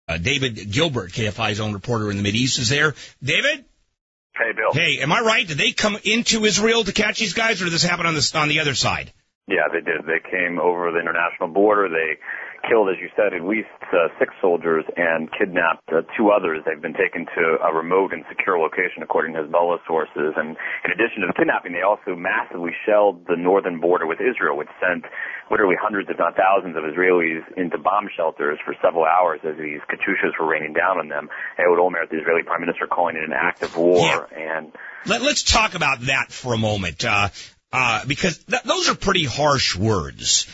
David Gilbert, KFI's own reporter in the Mideast, is there. David? Hey, Bill. Hey, am I right? Did they come into Israel to catch these guys, or did this happen on the other side? Yeah, they did. They came over the international border. They killed, as you said, at least 6 soldiers and kidnapped 2 others. They've been taken to a remote and secure location, according to Hezbollah sources. And in addition to the kidnapping, they also massively shelled the northern border with Israel, which sent literally hundreds, if not thousands, of Israelis into bomb shelters for several hours as these Katyushas were raining down on them. Ehud Olmert, the Israeli prime minister, calling it an act of war. Yeah. And let's talk about that for a moment, because those are pretty harsh words.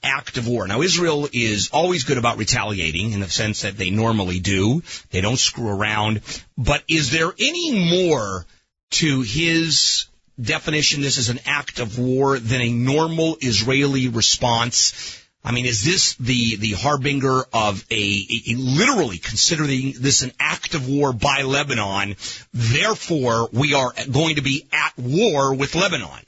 Act of war. Now, Israel is always good about retaliating in the sense that they normally do. They don't screw around. But is there any more to his definition, this is an act of war, than a normal Israeli response? I mean, is this the harbinger of a literally considering this an act of war by Lebanon, therefore we are going to be at war with Lebanon?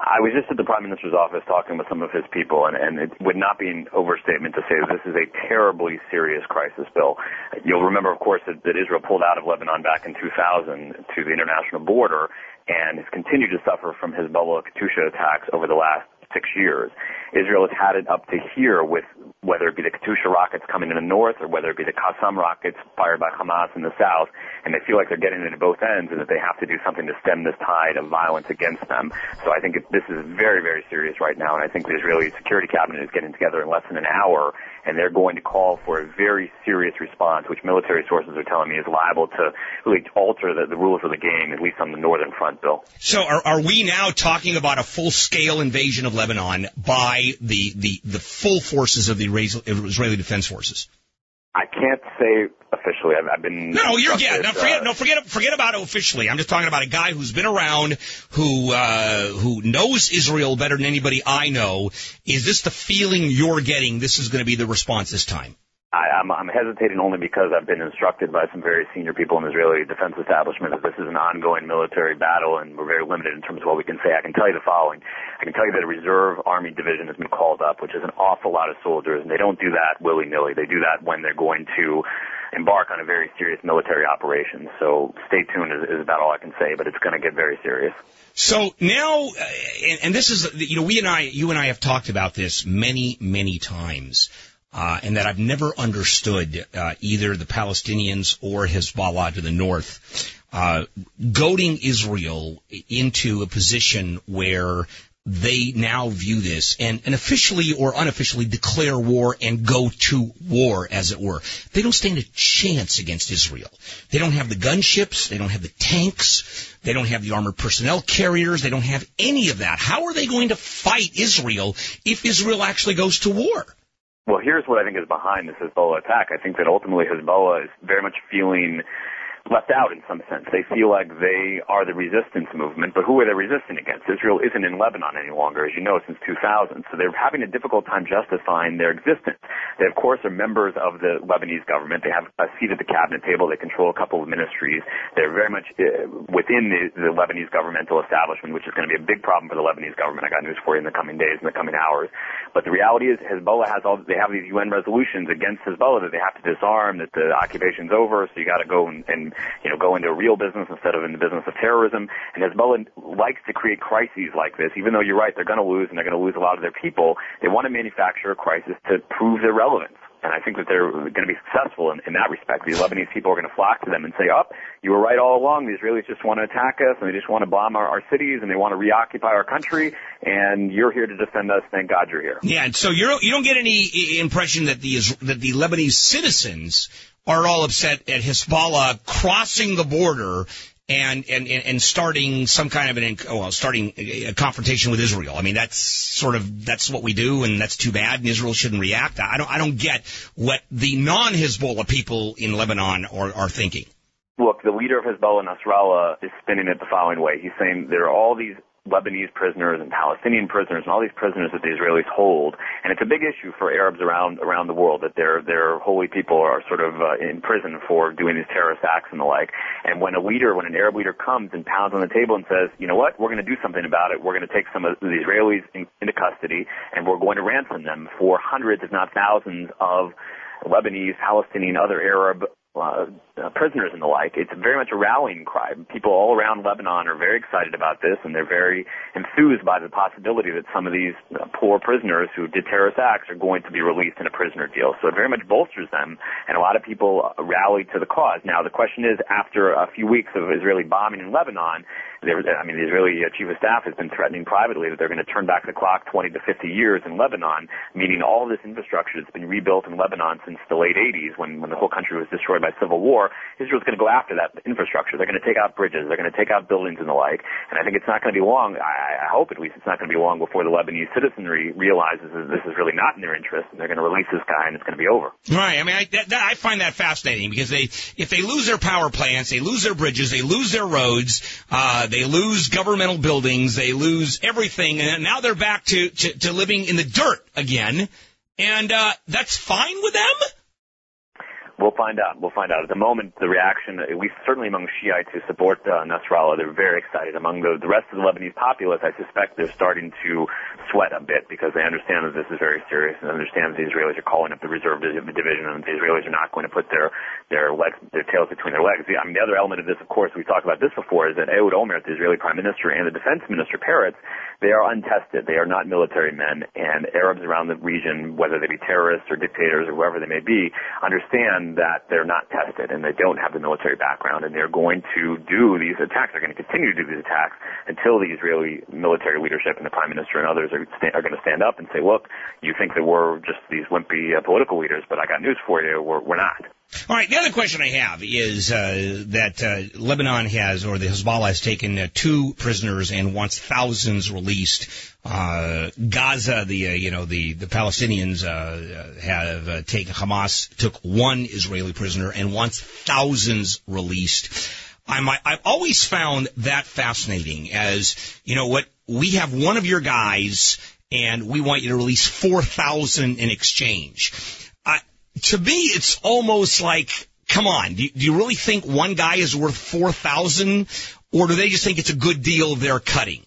I was just at the Prime Minister's office talking with some of his people, and it would not be an overstatement to say that this is a terribly serious crisis, Bill. You'll remember, of course, that Israel pulled out of Lebanon back in 2000 to the international border and has continued to suffer from Hezbollah Katyusha attacks over the last 6 years. Israel has had it up to here with whether it be the Katyusha rockets coming in the north or whether it be the Qassam rockets fired by Hamas in the south, and they feel like they're getting it at both ends and that they have to do something to stem this tide of violence against them. So I think this is very, very serious right now, and I think the Israeli Security Cabinet is getting together in less than an hour, and they're going to call for a very serious response, which military sources are telling me is liable to really alter the rules of the game, at least on the northern front, Bill. So are we now talking about a full-scale invasion of Lebanon by the full forces of the Israeli Defense Forces? I can't say officially. I've been forget about it officially. I'm just talking about a guy who's been around, who knows Israel better than anybody I know. Is this the feeling you're getting? This is going to be the response this time? I'm hesitating only because I've been instructed by some very senior people in the Israeli defense establishment that this is an ongoing military battle, and we're very limited in terms of what we can say. I can tell you the following. I can tell you that a reserve army division has been called up, which is an awful lot of soldiers, and they don't do that willy-nilly. They do that when they're going to embark on a very serious military operation. So stay tuned is about all I can say, but it's going to get very serious. So now, and this is, you and I have talked about this many, many times. And that I've never understood either the Palestinians or Hezbollah to the north goading Israel into a position where they now view this and officially or unofficially declare war and go to war, as it were. They don't stand a chance against Israel. They don't have the gunships. They don't have the tanks. They don't have the armored personnel carriers. They don't have any of that. How are they going to fight Israel if Israel actually goes to war? Well, here's what I think is behind this Hezbollah attack. I think that ultimately Hezbollah is very much feeling left out in some sense. They feel like they are the resistance movement, but who are they resisting against? Israel isn't in Lebanon any longer, as you know, since 2000, so they're having a difficult time justifying their existence. They, of course, are members of the Lebanese government. They have a seat at the cabinet table. They control a couple of ministries. They're very much within the Lebanese governmental establishment, which is going to be a big problem for the Lebanese government. I got news for you in the coming days, in the coming hours. But the reality is Hezbollah they have these UN resolutions against Hezbollah that they have to disarm, that the occupation's over, so you got to go and go into a real business instead of in the business of terrorism. And Hezbollah likes to create crises like this. Even though you're right, they're going to lose, and they're going to lose a lot of their people, they want to manufacture a crisis to prove their relevance. And I think that they're going to be successful in that respect. These Lebanese people are going to flock to them and say, you were right all along. The Israelis just want to attack us, and they just want to bomb our cities, and they want to reoccupy our country, and you're here to defend us. Thank God you're here. Yeah, and so you don't get any impression that the Lebanese citizens are all upset at Hezbollah crossing the border and starting some kind of starting a confrontation with Israel. I mean, that's what we do, and that's too bad, and Israel shouldn't react. I don't get what the non-Hezbollah people in Lebanon are thinking. Look, the leader of Hezbollah, Nasrallah, is spinning it the following way. He's saying there are all these Lebanese prisoners and Palestinian prisoners and all these prisoners that the Israelis hold, and it's a big issue for Arabs around the world that their holy people are sort of in prison for doing these terrorist acts and the like. And when an Arab leader comes and pounds on the table and says, you know what, we're going to do something about it, we're going to take some of the Israelis into custody, and we're going to ransom them for hundreds, if not thousands, of Lebanese, Palestinian, other Arab prisoners and the like. It's very much a rallying cry. People all around Lebanon are very excited about this, and they're very enthused by the possibility that some of these poor prisoners who did terrorist acts are going to be released in a prisoner deal. So it very much bolsters them, and a lot of people rally to the cause. Now, the question is, after a few weeks of Israeli bombing in Lebanon, the Israeli chief of staff has been threatening privately that they're going to turn back the clock 20 to 50 years in Lebanon, meaning all of this infrastructure that's been rebuilt in Lebanon since the late 80s when the whole country was destroyed by civil war. Israel's going to go after that infrastructure. They're going to take out bridges. They're going to take out buildings and the like. And I think it's not going to be long, I hope at least it's not going to be long before the Lebanese citizenry realizes that this is really not in their interest, and they're going to release this guy, and it's going to be over. Right. I mean, I find that fascinating because if they lose their power plants, they lose their bridges, they lose their roads, they lose governmental buildings, they lose everything, and now they're back to living in the dirt again, and that's fine with them? We'll find out. At the moment, the reaction, at least certainly among Shiites who support Nasrallah, they're very excited. Among the rest of the Lebanese populace, I suspect they're starting to sweat a bit because they understand that this is very serious and understand that the Israelis are calling up the reserve division, and the Israelis are not going to put their tails between their legs. I mean, the other element of this, of course, we've talked about this before, is that Ehud Olmert, the Israeli prime minister, and the defense minister, Peretz, they are untested. They are not military men, and Arabs around the region, whether they be terrorists or dictators or whoever they may be, understand that they're not tested and they don't have the military background, and they're going to do these attacks. They're going to continue to do these attacks until the Israeli military leadership and the prime minister and others are going to stand up and say, look, you think that we're just these wimpy political leaders, but I got news for you, we're not. All right, the other question I have is that Lebanon has, or the Hezbollah has taken 2 prisoners and wants thousands released. Gaza, the Palestinians have taken, Hamas took 1 Israeli prisoner and wants thousands released. I've always found that fascinating, as, you know what, we have one of your guys and we want you to release 4,000 in exchange. To me, it's almost like, come on, do you really think one guy is worth 4,000, or do they just think it's a good deal they're cutting?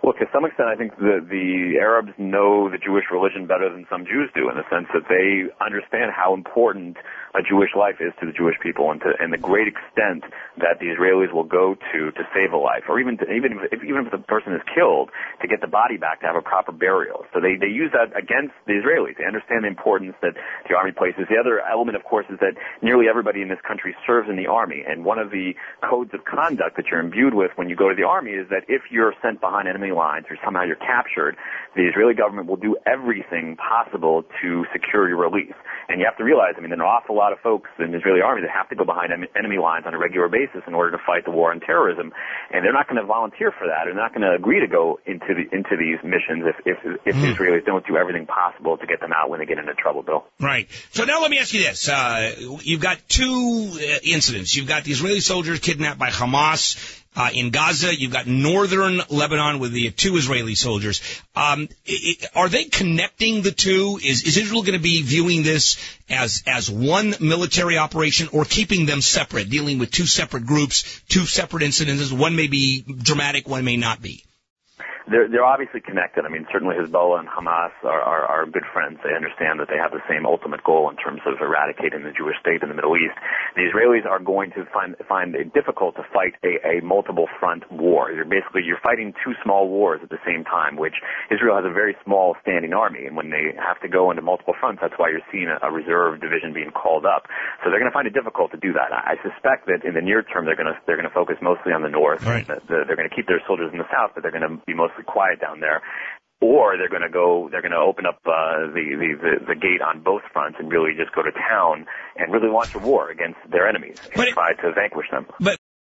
Well, to some extent, I think the Arabs know the Jewish religion better than some Jews do, in the sense that they understand how important a Jewish life is to the Jewish people, and the great extent that the Israelis will go to save a life, or even if the person is killed, to get the body back, to have a proper burial. So they use that against the Israelis. They understand the importance that the army places. The other element, of course, is that nearly everybody in this country serves in the army, and one of the codes of conduct that you're imbued with when you go to the army is that if you're sent behind enemy lines or somehow you're captured, the Israeli government will do everything possible to secure your release. And you have to realize, there are an awful lot of folks in the Israeli army that have to go behind enemy lines on a regular basis in order to fight the war on terrorism, and they're not going to volunteer for that. They're not going to agree to go into these missions if the Israelis don't do everything possible to get them out when they get into trouble, Bill. Right. So now let me ask you this. You've got 2 incidents. You've got the Israeli soldiers kidnapped by Hamas in Gaza. You've got northern Lebanon with the 2 Israeli soldiers. Are they connecting the 2? Is Israel going to be viewing this as one military operation, or keeping them separate, dealing with 2 separate groups, 2 separate incidences? One may be dramatic, one may not be. They're obviously connected. Certainly Hezbollah and Hamas are good friends. They understand that they have the same ultimate goal in terms of eradicating the Jewish state in the Middle East. The Israelis are going to find it difficult to fight a multiple front war. You're fighting 2 small wars at the same time, which Israel has a very small standing army, and when they have to go into multiple fronts, that's why you're seeing a reserve division being called up. So they're going to find it difficult to do that. I suspect that in the near term they're going to focus mostly on the north. Right. They're going to keep their soldiers in the south, but they're going to be mostly quiet down there, or they're going to open up the gate on both fronts and really just go to town and really launch a war against their enemies and try to vanquish them. But